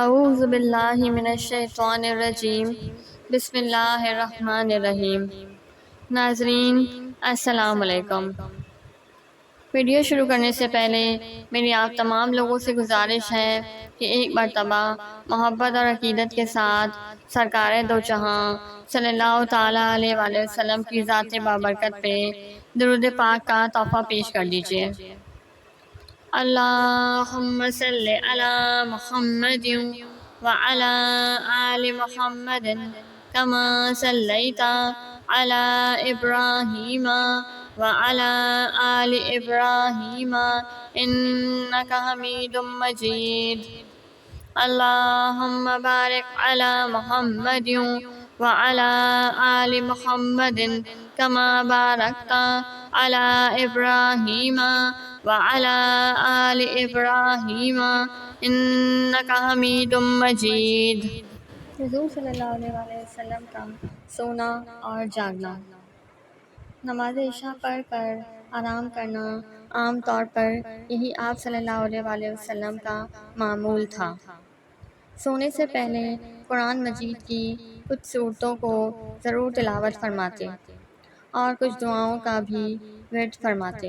اعوذ باللہ من الشیطان الرجیم، بسم اللہ الرحمن الرحیم۔ ناظرین السلام علیکم۔ ویڈیو شروع کرنے سے پہلے میری آپ تمام لوگوں سے گزارش ہے کہ ایک مرتبہ محبت اور عقیدت کے ساتھ سرکار دو جہاں صلی اللہ تعالیٰ علیہ وآلہ وسلم کی ذات بابرکت پہ درود پاک کا تحفہ پیش کر دیجیے۔ اللہم صلی علی محمد وعلی آل محمد کما صلیت علی ابراہیم وعلی آل ابراہیم انک حمید مجید۔ اللہم بارک علی محمد وعلی آل محمد کما بارکت علی ابراہیم وعلی آل ابراہیم انک حمید مجید۔ حضور صلی اللہ علیہ وآلہ وسلم کا سونا اور جاگنا۔ نماز عشاء پڑھ کر آرام کرنا عام طور پر یہی آپ صلی اللہ علیہ وآلہ وسلم کا معمول تھا۔ سونے سے پہلے قرآن مجید کی کچھ صورتوں کو ضرور تلاوت فرماتے اور کچھ دعاؤں کا بھی ورد فرماتے،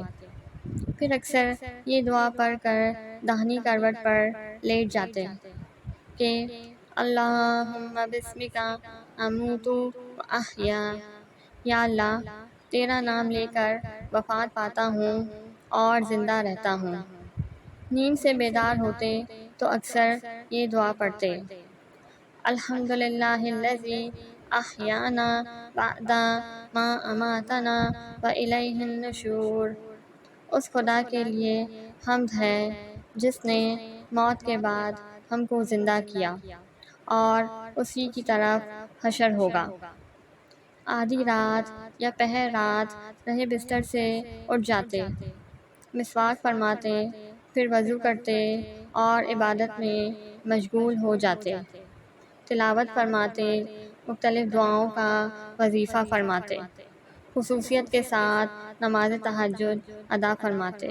پھر اکثر یہ دعا پڑھ کر داہنی کروٹ پر لیٹ جاتے کہ اللہم بسمک اموت و احیا، یا اللہ تیرا نام لے کر وفات پاتا ہوں اور زندہ رہتا ہوں۔ نیند سے بیدار ہوتے تو اکثر یہ دعا پڑھتے، الحمدللہ الذی احیانا بعد ما اماتنا والیہ النشور۔ اس خدا کے لیے حمد ہے جس نے موت کے بعد ہم کو زندہ کیا اور اسی کی طرف حشر ہوگا۔ آدھی رات یا پہر رات رہے بستر سے اٹھ جاتے، مسواک فرماتے، پھر وضو کرتے اور عبادت میں مشغول ہو جاتے، تلاوت فرماتے، مختلف دعاؤں کا وظیفہ فرماتے، خصوصیت کے ساتھ نماز تہجد ادا فرماتے۔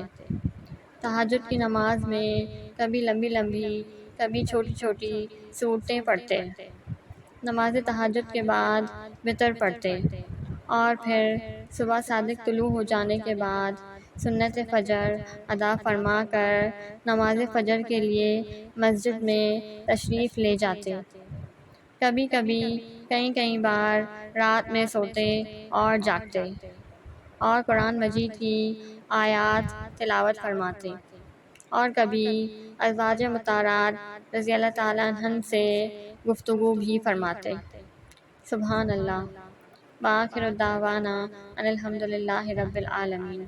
تہجد کی نماز میں کبھی لمبی لمبی کبھی چھوٹی چھوٹی سورتیں پڑھتے، نماز تہجد کے بعد وتر پڑھتے اور پھر صبح صادق طلوع ہو جانے کے بعد سنت فجر ادا فرما کر نماز فجر کے لیے مسجد میں تشریف لے جاتے۔ کبھی کبھی کئی بار رات میں سوتے اور جاگتے اور قرآن مجید کی آیات تلاوت فرماتے اور کبھی ازواج مطہرات رضی اللہ تعالیٰ عنہن سے گفتگو بھی فرماتے۔ سبحان اللہ۔ وآخر دعوانا ان الحمد للہ رب العالمین۔